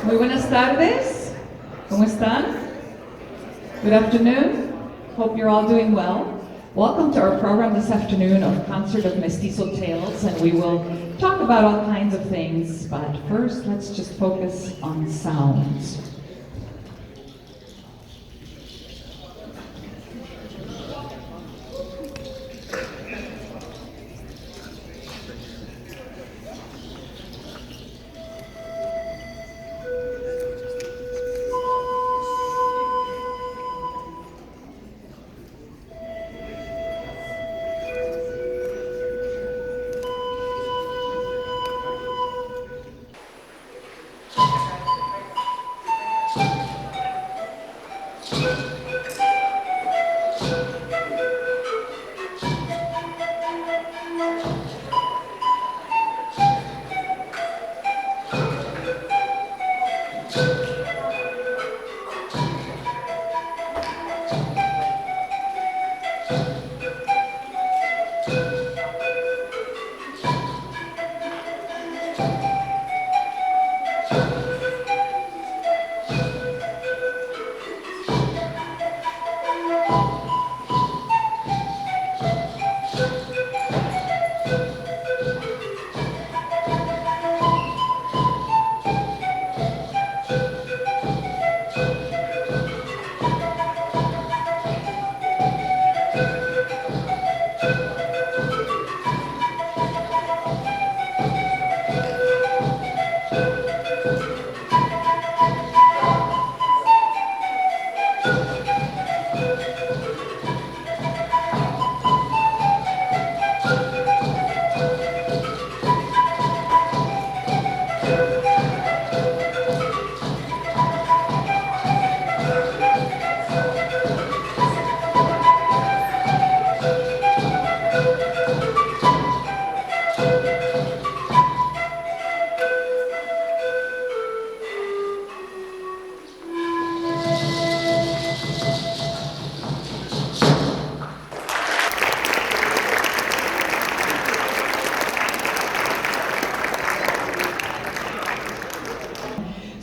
Muy buenas tardes. ¿Cómo están? Good afternoon. Hope you're all doing well. Welcome to our program this afternoon of Concert of Mestizo Tales, and we will talk about all kinds of things, but first let's just focus on sounds.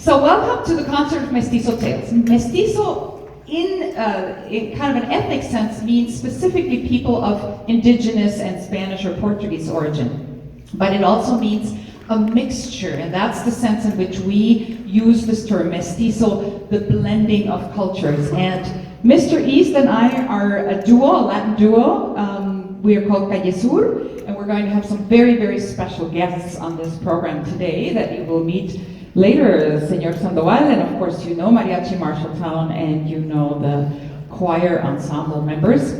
So welcome to the Concert of Mestizo Tales. Mestizo, in kind of an ethnic sense, means specifically people of indigenous and Spanish or Portuguese origin. But it also means a mixture, and that's the sense in which we use this term, mestizo, the blending of cultures. And Mr. East and I are a duo, a Latin duo. We are called Calle Sur, and we're going to have some very, very special guests on this program today that you will meet later, Señor Sandoval, and of course you know Mariachi Marshalltown and you know the choir ensemble members.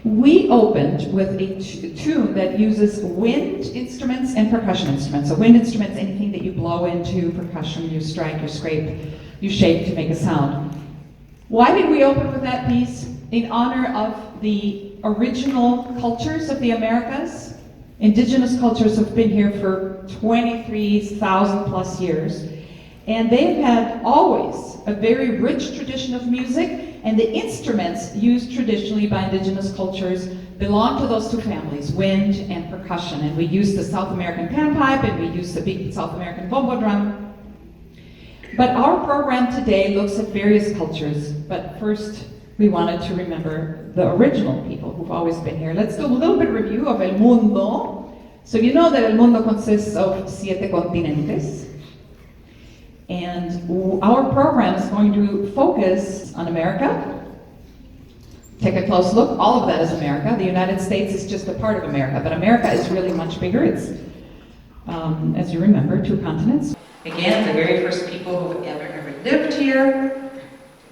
We opened with a tune that uses wind instruments and percussion instruments. So wind instruments, anything that you blow into, percussion, you strike, you scrape, you shake to make a sound. Why did we open with that piece? In honor of the original cultures of the Americas. Indigenous cultures have been here for 23,000 plus years, and they've had always a very rich tradition of music, and the instruments used traditionally by indigenous cultures belong to those two families, wind and percussion. And we use the South American panpipe, and we use the big South American bombo drum. But our program today looks at various cultures, but first we wanted to remember the original people who've always been here. Let's do a little bit of review of El Mundo. So you know that El Mundo consists of 7 continentes. And our program is going to focus on America. Take a close look. All of that is America. The United States is just a part of America, but America is really much bigger. It's, as you remember, 2 continents. Again, the very first people who've ever lived here,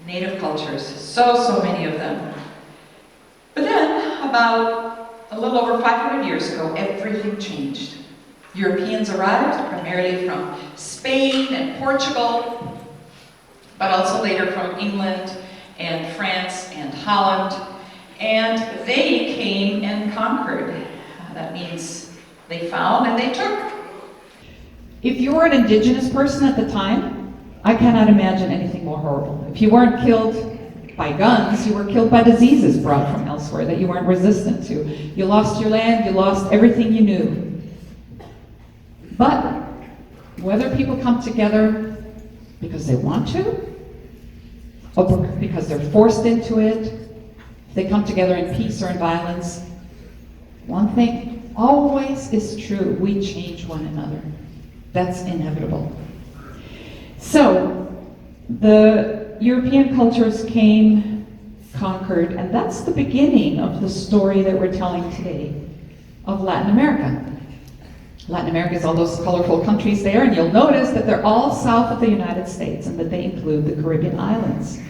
native cultures, so many of them. But then, about a little over 500 years ago, everything changed. Europeans arrived, primarily from Spain and Portugal, but also later from England and France and Holland, and they came and conquered. That means they found and they took. If you were an indigenous person at the time, I cannot imagine anything more horrible. If you weren't killed by guns, you were killed by diseases brought from elsewhere that you weren't resistant to. You lost your land, you lost everything you knew. But Whether people come together because they want to, or because they're forced into it, if they come together in peace or in violence, one thing always is true: we change one another. That's inevitable. So, the European cultures came, conquered, and that's the beginning of the story that we're telling today of Latin America. Latin America is all those colorful countries there, and you'll notice that they're all south of the United States and that they include the Caribbean islands.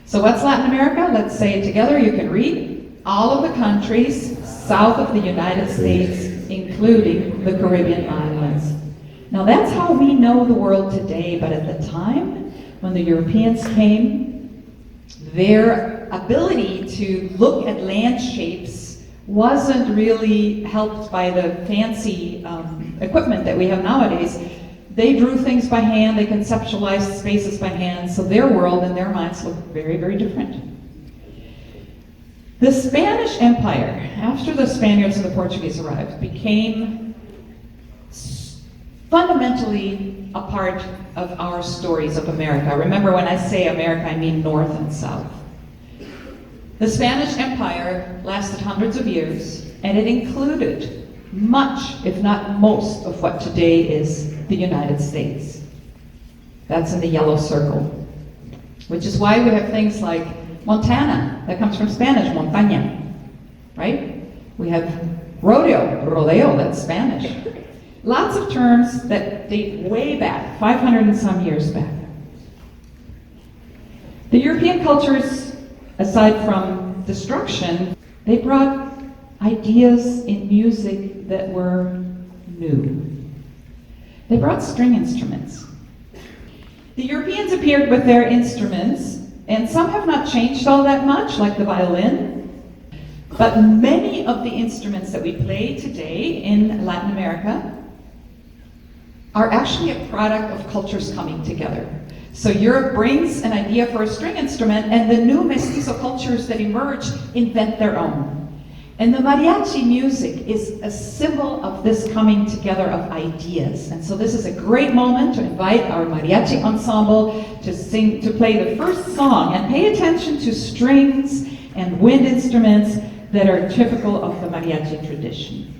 So what's Latin America? Let's say it together. You can read. All of the countries south of the United States, including the Caribbean islands. Now that's how we know the world today, but at the time when the Europeans came, their ability to look at landscapes wasn't really helped by the fancy equipment that we have nowadays. They drew things by hand, they conceptualized spaces by hand, so their world and their minds looked very, very different. The Spanish Empire, after the Spaniards and the Portuguese arrived, became fundamentally a part of our stories of America. Remember, when I say America, I mean North and South. The Spanish Empire lasted hundreds of years, and it included much, if not most, of what today is the United States. That's in the yellow circle, which is why we have things like Montana, that comes from Spanish, montaña, right? We have rodeo, that's Spanish. Lots of terms that date way back, 500 and some years back. The European cultures, aside from destruction, they brought ideas in music that were new. They brought string instruments. The Europeans appeared with their instruments, and some have not changed all that much, like the violin, but many of the instruments that we play today in Latin America are actually a product of cultures coming together. So Europe brings an idea for a string instrument, and the new Mestizo cultures that emerge invent their own. And the mariachi music is a symbol of this coming together of ideas. And so this is a great moment to invite our mariachi ensemble to play the first song, and pay attention to strings and wind instruments that are typical of the mariachi tradition.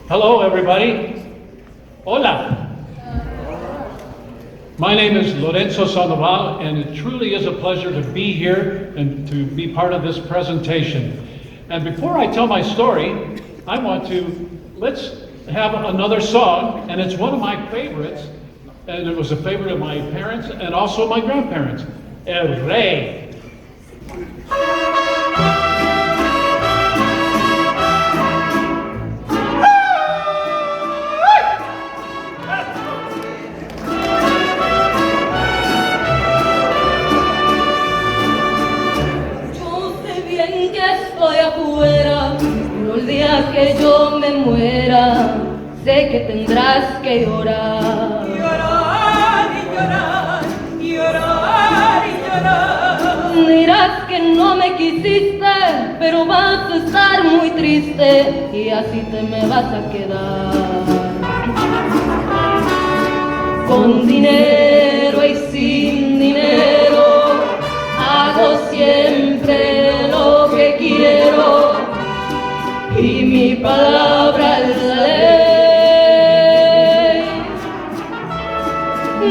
Hello, everybody. Hola. My name is Lorenzo Sandoval, and it truly is a pleasure to be here and to be part of this presentation. And before I tell my story, I want to let's have another song, and it's one of my favorites, and it was a favorite of my parents and also my grandparents, El Rey. Estoy afuera, pero el día que yo me muera, sé que tendrás que llorar. Llorar y llorar, llorar y llorar. Dirás que no me quisiste, pero vas a estar muy triste y así te me vas a quedar. Con dinero y sin dinero, hago siempre lo que quiero y mi palabra es la ley.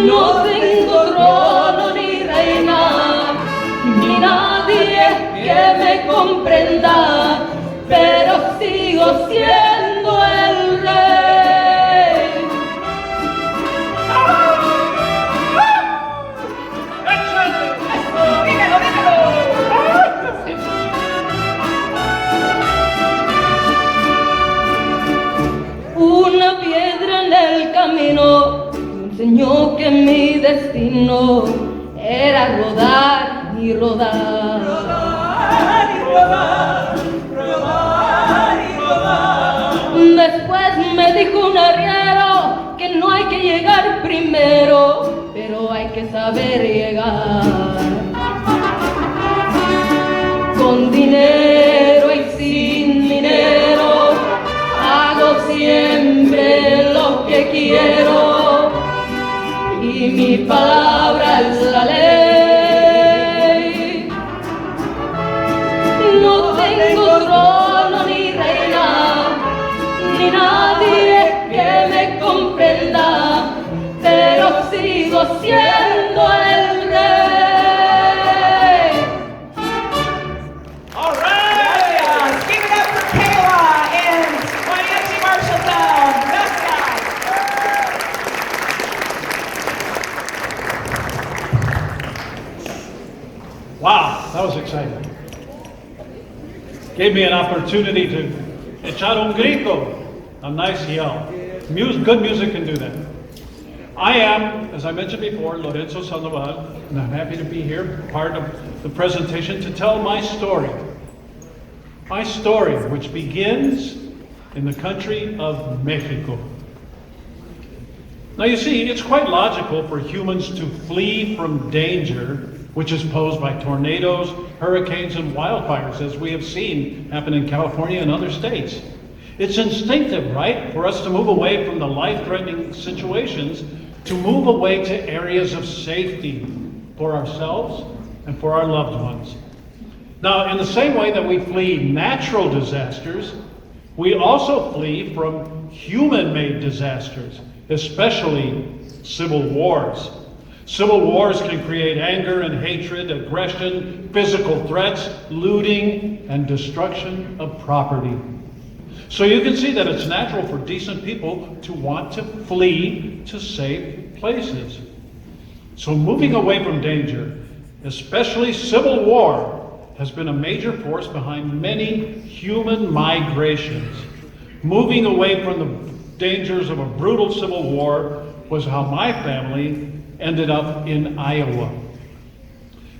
No tengo trono ni reina, ni nadie que me comprenda, pero sigo siendo el rey. Dímelo, dímelo. Una piedra en el camino me enseñó que mi destino era rodar y rodar. Rodar y rodar, rodar y rodar. Después me dijo un arriero que no hay que llegar primero, pero hay que saber llegar. Con dinero y sin dinero, hago siempre lo que quiero y mi palabra es la ley. No tengo trono ni reina, ni nadie que me comprenda, pero sigo siendo el rey. All right! Gracias. Give it up for Kayla and Mariachi Marshalltown. Gracias. Wow, that was exciting. Gave me an opportunity to echar un grito, a nice yell. Good music can do that. I am, as I mentioned before, Lorenzo Sandoval, and I'm happy to be here, part of the presentation, to tell my story. My story, which begins in the country of Mexico. Now you see, it's quite logical for humans to flee from danger, which is posed by tornadoes, hurricanes, and wildfires, as we have seen happen in California and other states. It's instinctive, right, for us to move away from the life-threatening situations, to move away to areas of safety for ourselves and for our loved ones. Now, in the same way that we flee natural disasters, we also flee from human-made disasters, especially civil wars. Civil wars can create anger and hatred, aggression, physical threats, looting, and destruction of property. So you can see that it's natural for decent people to want to flee to safe places. So moving away from danger, especially civil war, has been a major force behind many human migrations. Moving away from the dangers of a brutal civil war was how my family ended up in Iowa.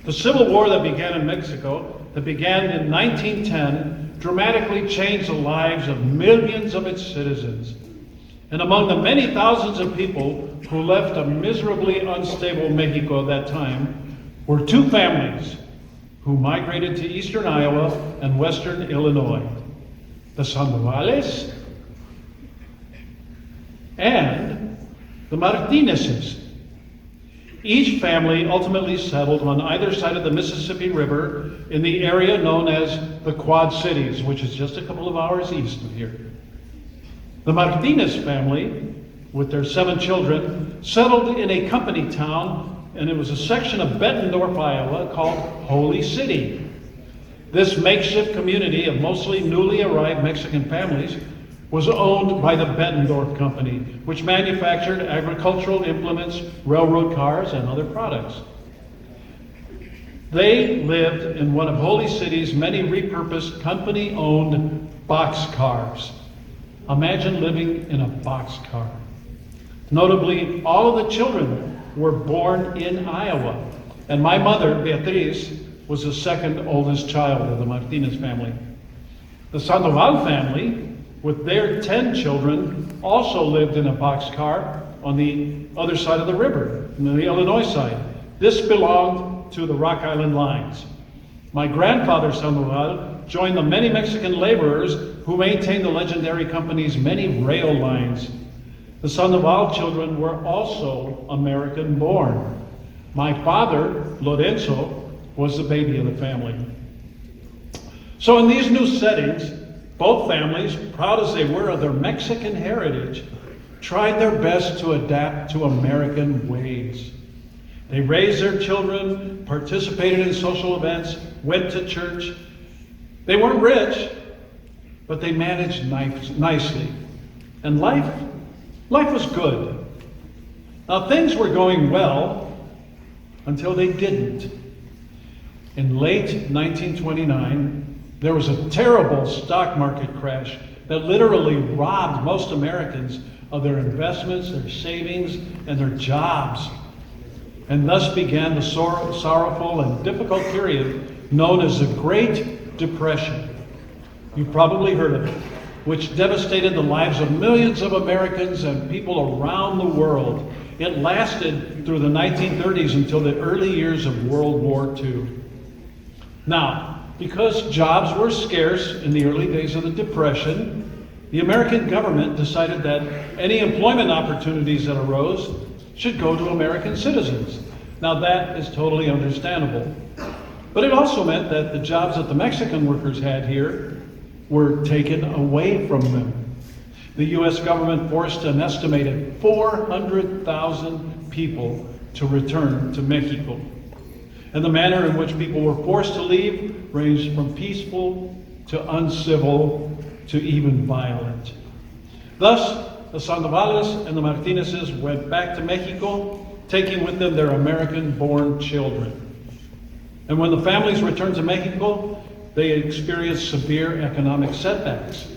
The Civil War that began in Mexico, that began in 1910, dramatically changed the lives of millions of its citizens. And among the many thousands of people who left a miserably unstable Mexico at that time were two families who migrated to eastern Iowa and western Illinois, the Sandovales and the Martinezes. Each family ultimately settled on either side of the Mississippi River in the area known as the Quad Cities, which is just a couple of hours east of here. The Martinez family, with their 7 children, settled in a company town, and it was a section of Bettendorf, Iowa, called Holy City. This makeshift community of mostly newly arrived Mexican families was owned by the Bettendorf Company, which manufactured agricultural implements, railroad cars, and other products. They lived in one of Holy City's many repurposed company-owned boxcars. Imagine living in a boxcar. Notably, all of the children were born in Iowa, and my mother, Beatriz, was the second oldest child of the Martinez family. The Sandoval family, with their 10 children, also lived in a boxcar on the other side of the river, on the Illinois side. This belonged to the Rock Island lines. My grandfather, Sandoval, joined the many Mexican laborers who maintained the legendary company's many rail lines. The Sandoval children were also American born. My father, Lorenzo, was the baby of the family. So in these new settings, both families, proud as they were of their Mexican heritage, tried their best to adapt to American ways. They raised their children, participated in social events, went to church. They weren't rich, but they managed nicely. And life was good. Now things were going well until they didn't. In late 1929, there was a terrible stock market crash that literally robbed most Americans of their investments, their savings, and their jobs. And thus began the sorrowful and difficult period known as the Great Depression. You've probably heard of it, which devastated the lives of millions of Americans and people around the world. It lasted through the 1930s until the early years of World War II. Now, because jobs were scarce in the early days of the Depression, the American government decided that any employment opportunities that arose should go to American citizens. Now that is totally understandable. But it also meant that the jobs that the Mexican workers had here were taken away from them. The U.S. government forced an estimated 400,000 people to return to Mexico. And the manner in which people were forced to leave ranged from peaceful to uncivil to even violent. Thus, the Sandovales and the Martinezes went back to Mexico, taking with them their American-born children. And when the families returned to Mexico, they experienced severe economic setbacks.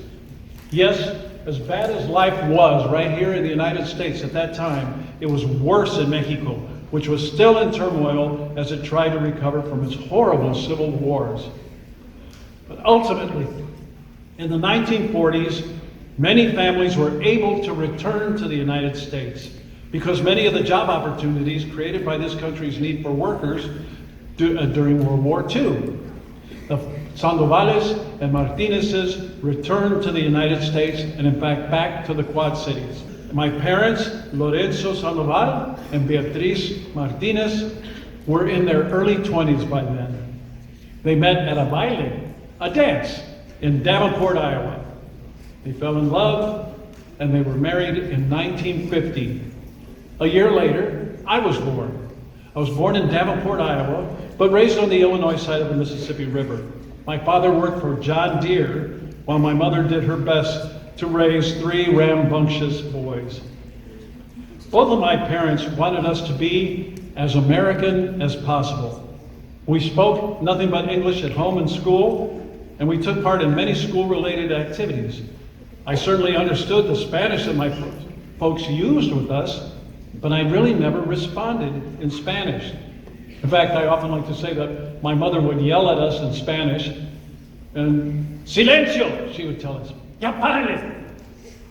Yes, as bad as life was right here in the United States at that time, it was worse in Mexico, which was still in turmoil as it tried to recover from its horrible civil wars. But ultimately, in the 1940s, many families were able to return to the United States because many of the job opportunities created by this country's need for workers during World War II. The Sandovales and Martinezes returned to the United States and in fact back to the Quad Cities. My parents, Lorenzo Sandoval and Beatriz Martinez, were in their early 20s by then. They met at a baile, a dance, in Davenport, Iowa. They fell in love and they were married in 1950. A year later, I was born. I was born in Davenport, Iowa, but raised on the Illinois side of the Mississippi River. My father worked for John Deere while my mother did her best to raise 3 rambunctious boys. Both of my parents wanted us to be as American as possible. We spoke nothing but English at home and school, and we took part in many school-related activities. I certainly understood the Spanish that my folks used with us, but I really never responded in Spanish. In fact, I often like to say that my mother would yell at us in Spanish, and silencio, she would tell us, ya párale.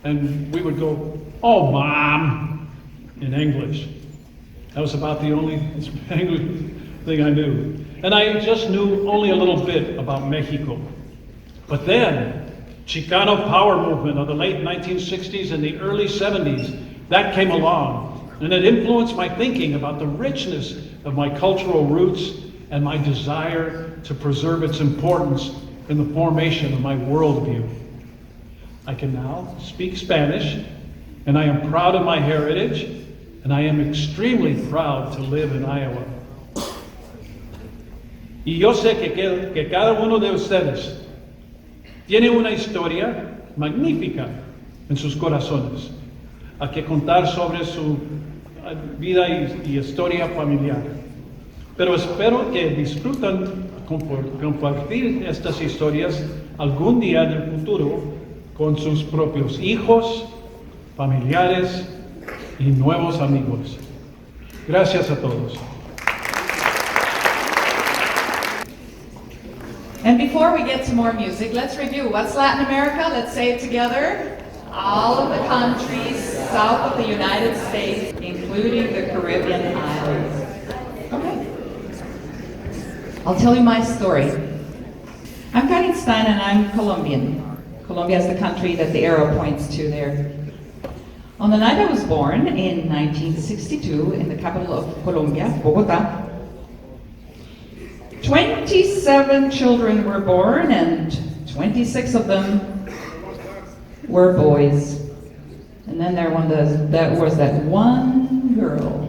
And we would go, oh, Mom, in English. That was about the only English thing I knew. And I just knew only a little bit about Mexico. But then, Chicano power movement of the late 1960s and the early 70s, that came along. And it influenced my thinking about the richness of my cultural roots and my desire to preserve its importance in the formation of my worldview. I can now speak Spanish, and I am proud of my heritage, and I am extremely proud to live in Iowa. Y yo sé que cada uno de ustedes tiene una historia magnífica en sus corazones. Hay que contar sobre su vida y historia familiar. Pero espero que disfrutan compartir estas historias algún día en el futuro con sus propios hijos, familiares y nuevos amigos. Gracias a todos. And before we get to more music, let's review. What's Latin America? Let's say it together. All of the countries south of the United States, including the Caribbean islands. Okay. I'll tell you my story. I'm Karin Stein and I'm Colombian. Colombia is the country that the arrow points to there. On the night I was born in 1962 in the capital of Colombia, Bogota, 27 children were born and 26 of them were boys. And then there was that one girl.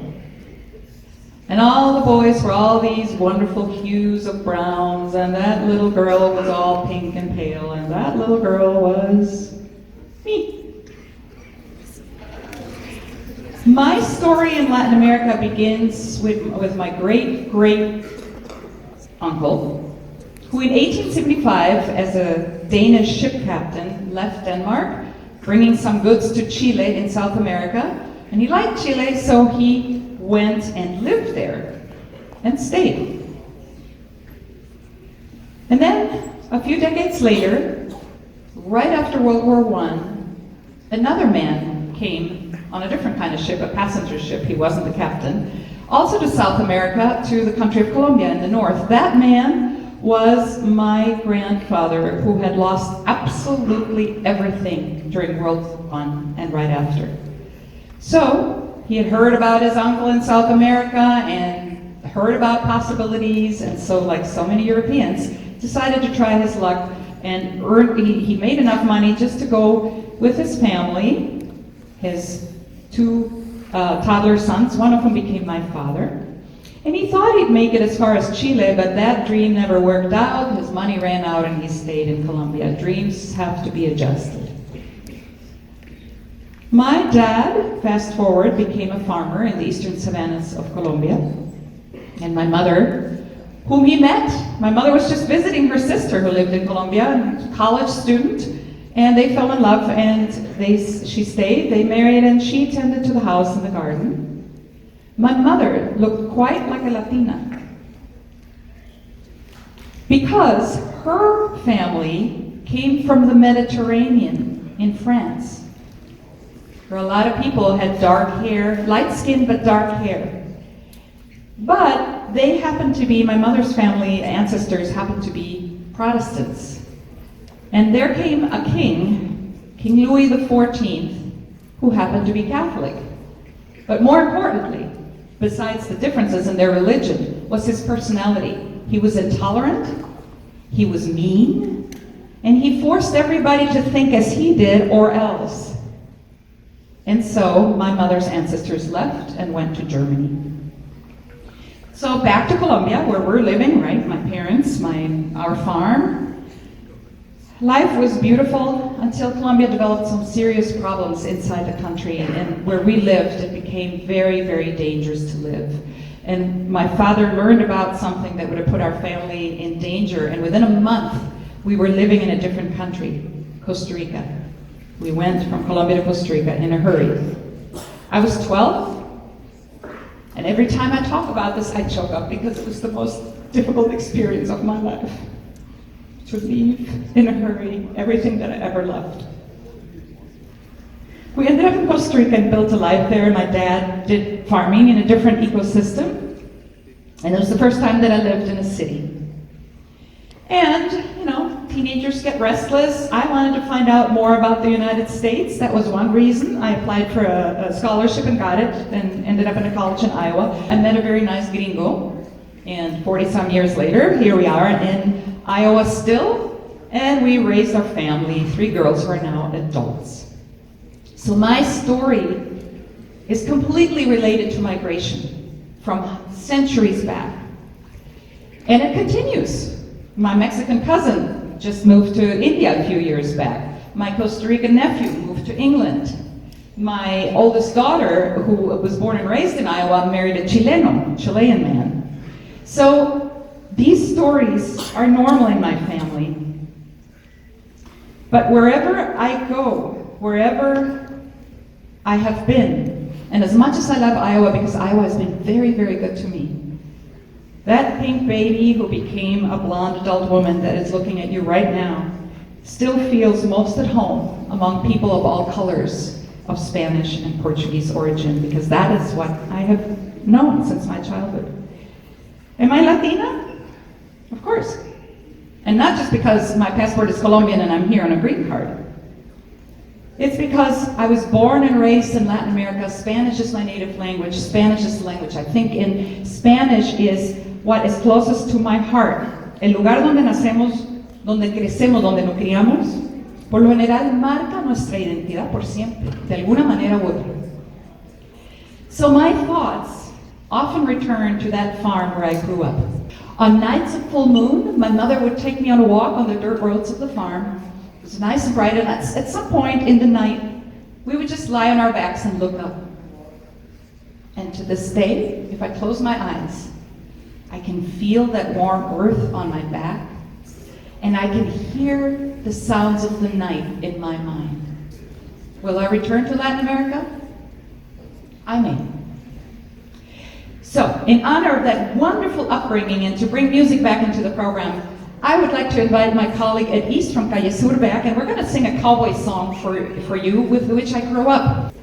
And all the boys were all these wonderful hues of browns, and that little girl was all pink and pale, and that little girl was me. My story in Latin America begins with my great uncle, who in 1875, as a Danish ship captain, left Denmark, bringing some goods to Chile in South America. And he liked Chile, so he went and lived there and stayed. And then, a few decades later, right after World War I, another man came on a different kind of ship, a passenger ship. He wasn't the captain. Also to South America, to the country of Colombia in the north. That man was my grandfather, who had lost absolutely everything during World War I and right after. So, he had heard about his uncle in South America and heard about possibilities, and so, like so many Europeans, decided to try his luck and he made enough money just to go with his family, his two toddler sons, one of whom became my father. And he thought he'd make it as far as Chile, but that dream never worked out. His money ran out and he stayed in Colombia. Dreams have to be adjusted. My dad, fast forward, became a farmer in the eastern savannas of Colombia. And my mother, whom he met, my mother was just visiting her sister who lived in Colombia, a college student, and they fell in love and she stayed, they married, and she tended to the house and the garden. My mother looked quite like a Latina because her family came from the Mediterranean in France, where a lot of people had dark hair, light skin but dark hair. But they happened to be, my mother's family ancestors happened to be Protestants. And there came a king, King Louis XIV, who happened to be Catholic. But more importantly, besides the differences in their religion, was his personality. He was intolerant, he was mean, and he forced everybody to think as he did or else. And so my mother's ancestors left and went to Germany. So back to Colombia, where we're living, right? My parents, our farm. Life was beautiful until Colombia developed some serious problems inside the country, and where we lived, it became very, very dangerous to live. And my father learned about something that would have put our family in danger, and within a month, we were living in a different country, Costa Rica. We went from Colombia to Costa Rica in a hurry. I was 12, and every time I talk about this, I choke up because it was the most difficult experience of my life. To leave in a hurry everything that I ever loved. We ended up in Costa Rica and built a life there. My dad did farming in a different ecosystem. And it was the first time that I lived in a city. And, teenagers get restless. I wanted to find out more about the United States. That was one reason. I applied for a scholarship and got it, and ended up in a college in Iowa. I met a very nice gringo. And 40-some years later, here we are in Iowa still, and we raised our family, 3 girls who are now adults. So my story is completely related to migration from centuries back. And it continues. My Mexican cousin just moved to India a few years back. My Costa Rican nephew moved to England. My oldest daughter, who was born and raised in Iowa, married a Chilean man. So these stories are normal in my family. But wherever I go, wherever I have been, and as much as I love Iowa, because Iowa has been very, very good to me, that pink baby who became a blonde adult woman that is looking at you right now still feels most at home among people of all colors of Spanish and Portuguese origin, because that is what I have known since my childhood. Am I Latina? Of course. And not just because my passport is Colombian and I'm here on a green card. It's because I was born and raised in Latin America. Spanish is my native language. Spanish is the language I think in. Spanish is what is closest to my heart. El lugar donde nacemos, donde crecemos, donde nos criamos, por lo general marca nuestra identidad por siempre, de alguna manera u otra. So my thoughts often return to that farm where I grew up. On nights of full moon, my mother would take me on a walk on the dirt roads of the farm. It was nice and bright, and at some point in the night, we would just lie on our backs and look up. And to this day, if I close my eyes, I can feel that warm earth on my back, and I can hear the sounds of the night in my mind. Will I return to Latin America? I may. So, in honor of that wonderful upbringing and to bring music back into the program, I would like to invite my colleague Ed East from Calle Sur back, and we're going to sing a cowboy song for you with which I grew up.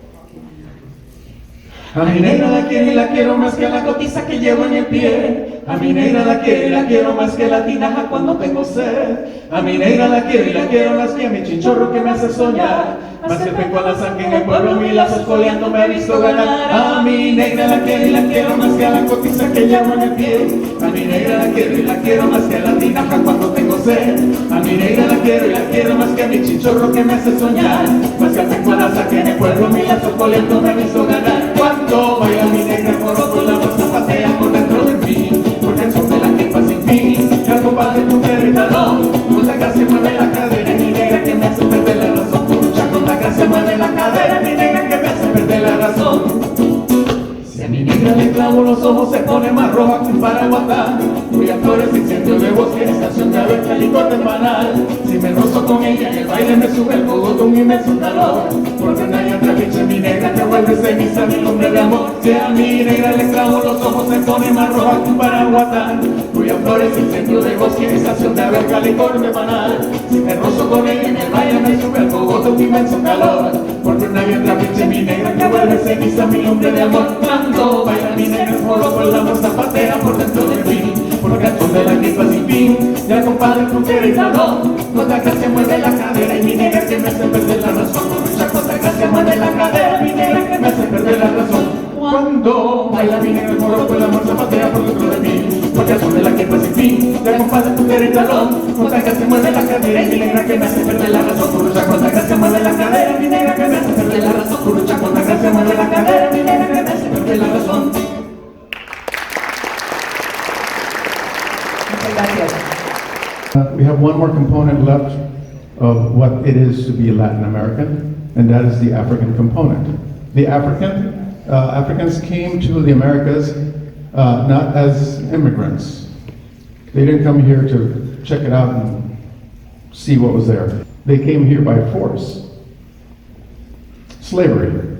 A mi negra la quiero y la quiero más que la cotiza que llevo en el pie. A mi negra la quiero y la quiero más que la tinaja cuando tengo sed. A mi negra la quiero y la quiero más que a mi chinchorro que me hace soñar. Más que el peco a la sangre en el pueblo, mi lazo escoleando me ha visto ganar. A mi negra la quiero y la quiero más que a la cotiza que llevo en el pie. A mi negra la quiero y la quiero más que a la tinaja cuando tengo sed. A mi negra la quiero y la quiero más que a mi chinchorro que me hace soñar. Más que el peco a la sangre en el pueblo, mi lazo escoleando me ha visto ganar. Cuando baila mi negra moro con la voz zapatea por dentro de mí, porque el son de la jefa sin fin, y al compás de tu talón, con la gracia mueve la cadera, mi negra que me hace perder la razón, lucha con la gracia mueve la cadera, mi negra que me hace perder la razón. Si a mi negra le clavo los ojos se pone más roja que un paraguatán, cuya flores incendio de bosque, estación de abeja, licor de panal. Si me rozo con ella en el baile me sube el cogoto un inmenso calor, porque nadie otra bicha mi negra que vuelve ceniza mi lumbre de amor. Si a mi negra le clavo los ojos se pone más roja que un paraguatán, cuya flores incendio de bosque, estación de abeja, licor de panal. Si me rozo con ella en el baile me sube el cogoto un inmenso calor, porque nadie otra bicha mi negra que vuelve ceniza mi lumbre de amor. Cuando baila mi negra moro con la voz zapatea por dentro de mí, porque al son de la jefa sin fin, ya compadre con y talón, con la gracia mueve la cadera y mi negra que me hace perder la razón. Lucha con la gracia mueve la cadera, mi negra que me hace perder la razón. Cuando baila mi negra moro con la voz zapatea por dentro de mí, porque al son de la jefa sin fin, ya compadre con y talón, con la gracia mueve la cadera y mi negra que me hace perder la razón. Lucha con la gracia mueve la cadera, mi negra que me hace perder la razón. Lucha con la gracia mueve la cadera, mi negra que me hace perder la razón. We have one more component left of what it is to be Latin American, and that is the African component. The Africans came to the Americas not as immigrants. They didn't come here to check it out and see what was there. They came here by force. Slavery.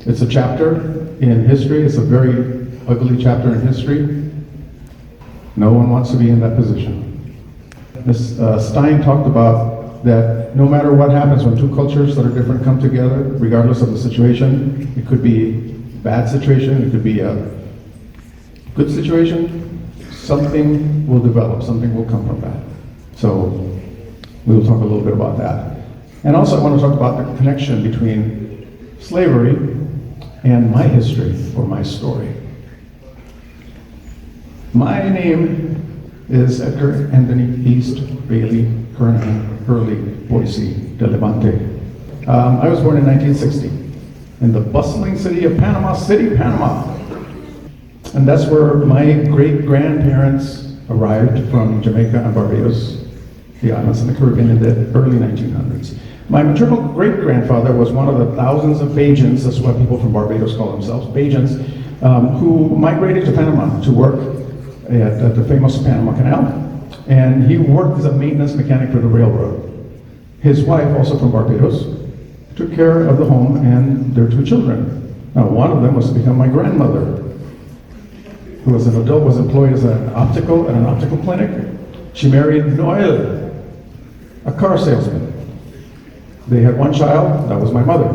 It's a chapter in history. It's a very ugly chapter in history. No one wants to be in that position. Ms. Stein talked about that no matter what happens when two cultures that are different come together, regardless of the situation, it could be a bad situation, it could be a good situation, something will develop, something will come from that. So we will talk a little bit about that. And also I want to talk about the connection between slavery and my history or my story. My name is Edgar Anthony East Bailey Kernan Hurley Boise de Levante. I was born in 1960 in the bustling city of Panama City, Panama. And that's where my great-grandparents arrived from Jamaica and Barbados, the islands in the Caribbean in the early 1900s. My maternal great-grandfather was one of the thousands of Bajans, that's what people from Barbados call themselves, Bajans, who migrated to Panama to work at the famous Panama Canal. And he worked as a maintenance mechanic for the railroad. His wife, also from Barbados, took care of the home and their 2 children. Now, one of them was to become my grandmother, who was an adult, was employed as an optical at an optical clinic. She married Noel, a car salesman. They had 1 child, that was my mother,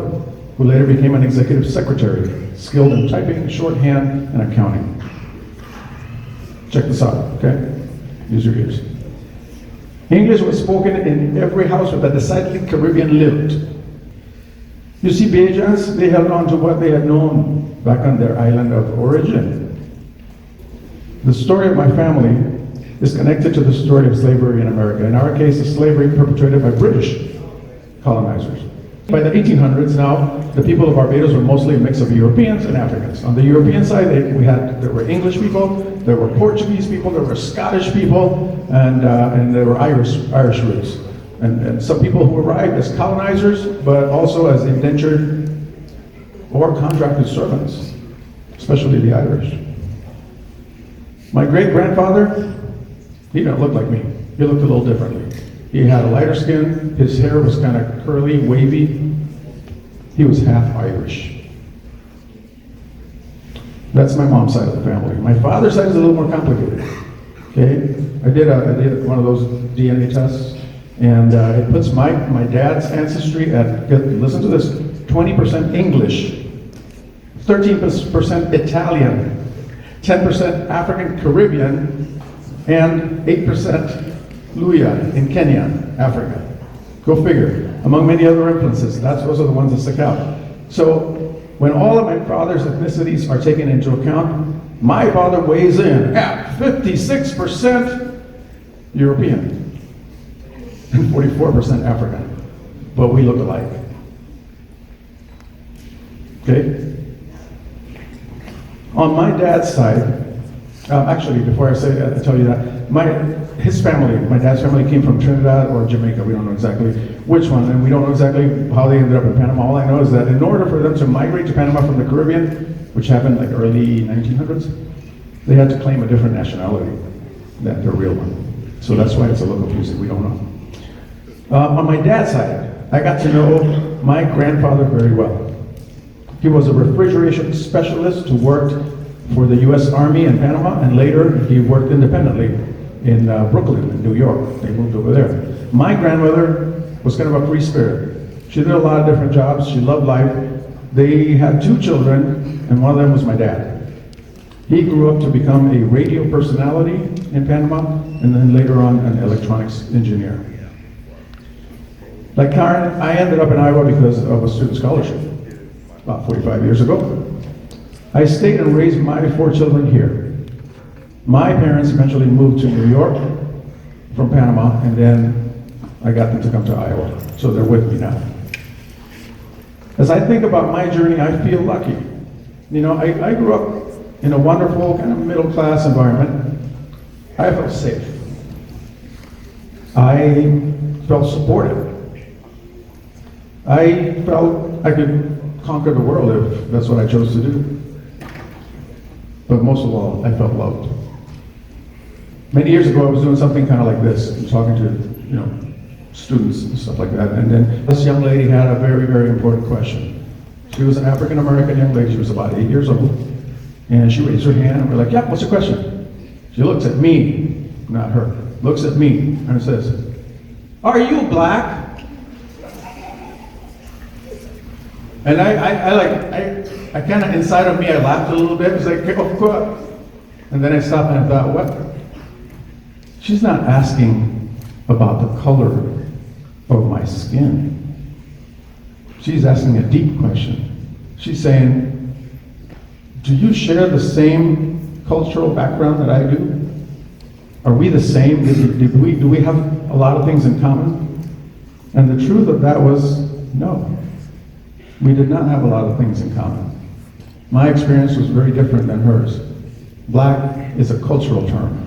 who later became an executive secretary, skilled in typing, shorthand, and accounting. Check this out, okay? Use your ears. English was spoken in every house where the decidedly Caribbean lived. You see, Bajans, they held on to what they had known back on their island of origin. The story of my family is connected to the story of slavery in America. In our case, it's slavery perpetrated by British colonizers. By the 1800s now, the people of Barbados were mostly a mix of Europeans and Africans. On the European side, there were English people, there were Portuguese people, there were Scottish people, and there were Irish roots. And some people who arrived as colonizers, but also as indentured or contracted servants, especially the Irish. My great-grandfather, he didn't look like me. He looked a little differently. He had a lighter skin, his hair was kind of curly, wavy. He was half Irish. That's my mom's side of the family. My father's side is a little more complicated. Okay, I did one of those DNA tests, and it puts my dad's ancestry at, listen to this, 20% English, 13% Italian, 10% African Caribbean, and 8% Luya in Kenya, Africa. Go figure. Among many other influences, those are the ones that stick out. So when all of my father's ethnicities are taken into account, my father weighs in at 56% European and 44% African, but we look alike. Okay? On my dad's side, actually, before I tell you that, my dad's family came from Trinidad or Jamaica. We don't know exactly which one, and we don't know exactly how they ended up in Panama. All I know is that in order for them to migrate to Panama from the Caribbean, which happened like early 1900s, they had to claim a different nationality than their real one. So that's why it's a little confusing. We don't know. On my dad's side, I got to know my grandfather very well. He was a refrigeration specialist who worked for the U.S. Army in Panama, and later he worked independently in Brooklyn, in New York. They moved over there. My grandmother was kind of a free spirit. She did a lot of different jobs. She loved life. They had 2 children, and one of them was my dad. He grew up to become a radio personality in Panama, and then later on an electronics engineer. Like Karen, I ended up in Iowa because of a student scholarship about 45 years ago. I stayed and raised my 4 children here. My parents eventually moved to New York from Panama, and then I got them to come to Iowa. So they're with me now. As I think about my journey, I feel lucky. You know, I grew up in a wonderful kind of middle-class environment. I felt safe. I felt supported. I felt I could conquer the world if that's what I chose to do. But most of all, I felt loved. Many years ago, I was doing something kind of like this, talking to, students and stuff like that. And then this young lady had a very, very important question. She was an African-American young lady. She was about 8 years old. And she raised her hand, and we're like, yeah, what's the question? She looks at me, not her, looks at me, and says, are you black? And I kind of, inside of me, I laughed a little bit. It's like, of course. And then I stopped and I thought, what? She's not asking about the color of my skin. She's asking a deep question. She's saying, do you share the same cultural background that I do? Are we the same? Do we have a lot of things in common? And the truth of that was, no. We did not have a lot of things in common. My experience was very different than hers. Black is a cultural term.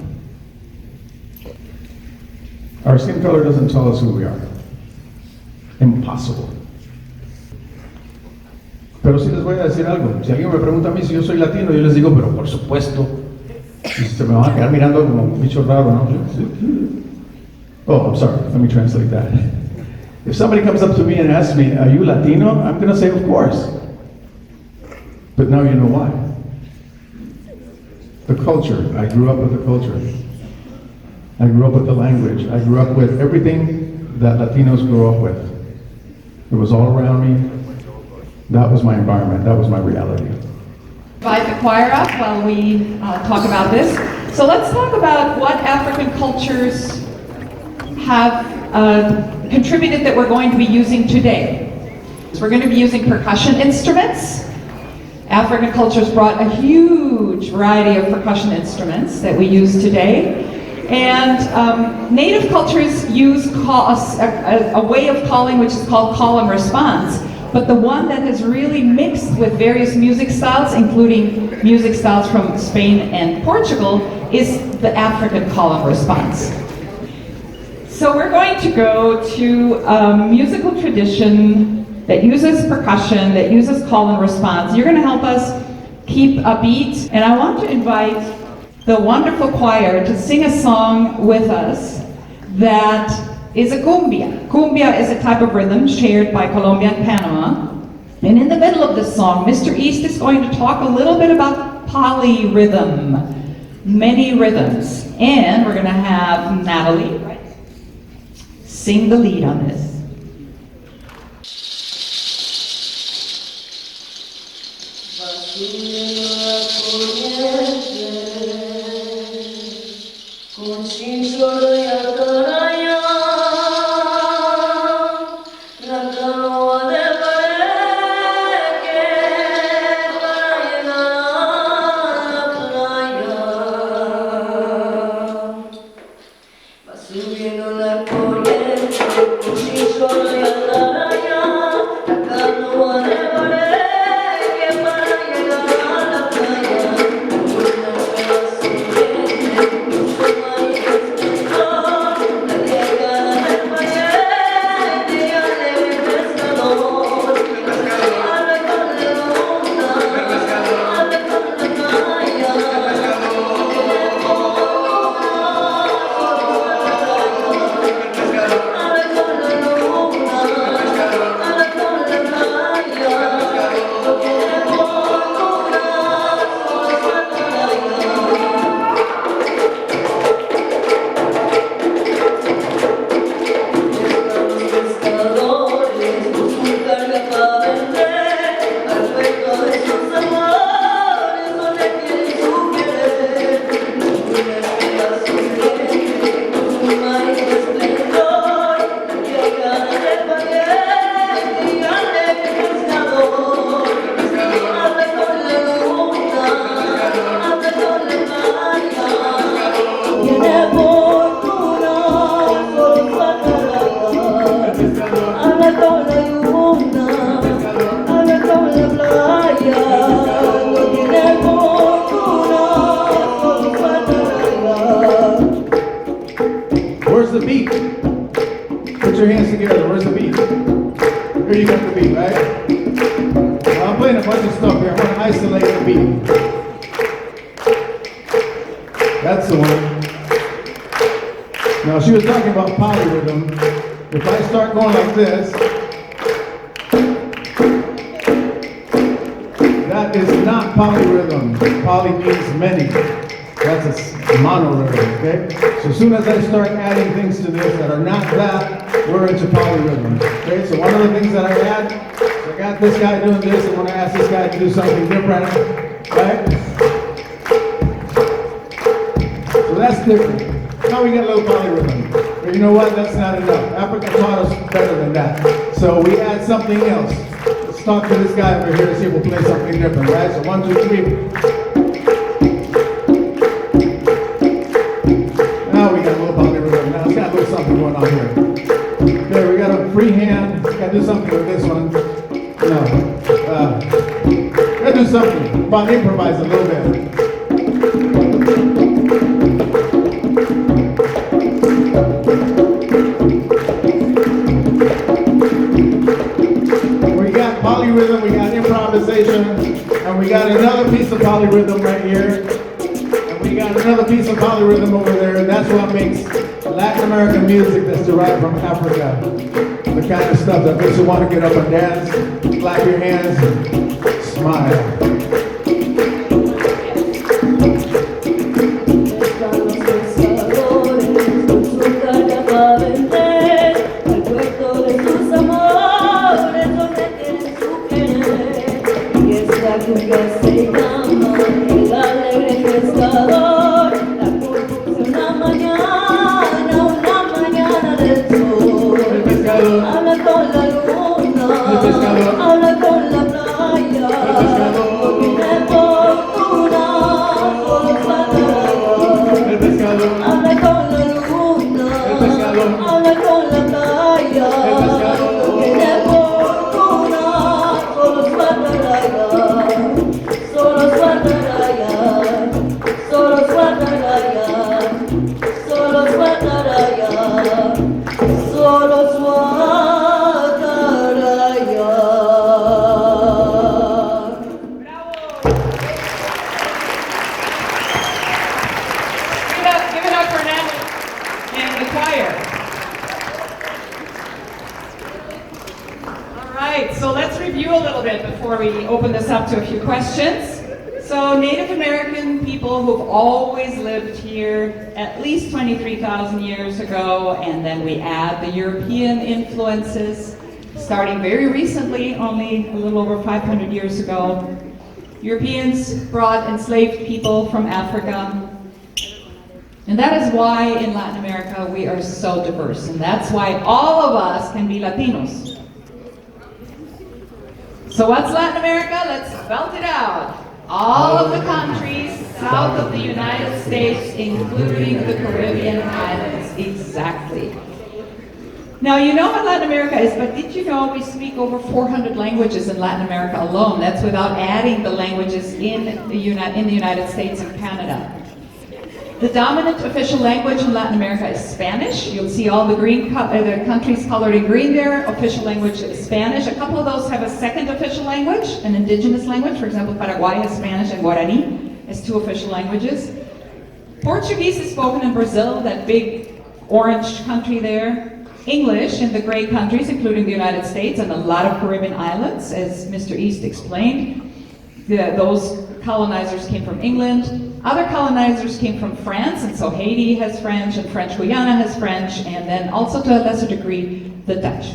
Our skin color doesn't tell us who we are. Impossible. Pero sí les voy a decir algo. Si alguien me pregunta a mí si yo soy latino, yo les digo, pero por supuesto. Y se me van a quedar mirando como un bicho raro, ¿no? Oh, I'm sorry. Let me translate that. If somebody comes up to me and asks me, are you Latino? I'm going to say, of course. But now you know why. The culture. I grew up with the culture. I grew up with the language. I grew up with everything that Latinos grow up with. It was all around me. That was my environment. That was my reality. Invite the choir up while we talk about this. So let's talk about what African cultures have contributed that we're going to be using today. So we're going to be using percussion instruments. African cultures brought a huge variety of percussion instruments that we use today. And native cultures use a way of calling which is called call and response. But the one that has really mixed with various music styles, including music styles from Spain and Portugal, is the African call and response. So we're going to go to a musical tradition that uses percussion, that uses call and response. You're going to help us keep a beat, and I want to invite the wonderful choir to sing a song with us that is a cumbia. Cumbia is a type of rhythm shared by Colombia and Panama. And in the middle of this song, Mr. East is going to talk a little bit about polyrhythm, many rhythms. And we're going to have Natalie sing the lead on this. Where's the beat? Put your hands together. Where's the beat? Here you got the beat, right? Now I'm playing a bunch of stuff here. I'm going to isolate the beat. That's the one. Now she was talking about polyrhythm. If I start going like this, that is not polyrhythm. Poly means many. That's a monorhythm, okay? So as soon as I start adding things to this that are not that, we're into polyrhythm, okay? So one of the things that I add, so I got this guy doing this, and when I ask this guy to do something different, right? So that's different. Now we get a little polyrhythm. But you know what? That's not enough. Africa taught us better than that. So we add something else. Let's talk to this guy over here and see if we'll play something different, right? So 1, 2, 3. Now we got a little polyrhythm. Now it's got a little something going on here. Okay, we got a free hand. Got to do something with this one. No. Got to do something. About improvise a little bit. improvisation, and we got another piece of polyrhythm right here, and we got another piece of polyrhythm over there, and that's what makes Latin American music that's derived from Africa. The kind of stuff that makes you want to get up and dance, clap your hands, and smile. Están los pensadores con su caña para vender al puerto de sus amores donde tienen su querer. Y esta cumbia se llama el alegre pescador. La cumbia una mañana del sol. El pescador, Habla con la luna, el pescador, habla con la playa, el pescador, porque me fortuna solo falta. el pescador, Habla con la luna, el pescador, habla con la playa, el pescador, lo que de fortuna solo falta raya, solo falta raya, solo falta raya, solo falta raya, solo falta raya. Give it up for Nat and the choir. All right, so let's review a little bit before we open this up to a few questions. So Native American people who've always lived here at least 23,000 years ago, and then we add the European influences, starting very recently, only a little over 500 years ago. Europeans brought enslaved people from Africa. And that is why in Latin America we are so diverse, and that's why all of us can be Latinos. So what's Latin America? Let's spell it out. All of the countries south of the United States, including the Caribbean islands. Exactly. Now, you know what Latin America is, but did you know we speak over 400 languages in Latin America alone? That's without adding the languages in the United States and Canada. The dominant official language in Latin America is Spanish. You'll see all the the countries colored in green there. Official language is Spanish. A couple of those have a second official language, an indigenous language. For example, Paraguay has Spanish and Guarani as two official languages. Portuguese is spoken in Brazil, that big orange country there. English in the gray countries, including the United States and a lot of Caribbean islands, as Mr. East explained. Those colonizers came from England. Other colonizers came from France, and so Haiti has French, and French Guiana has French, and then also to a lesser degree, the Dutch.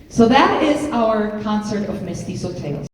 So that is our concert of Mestizo Tales.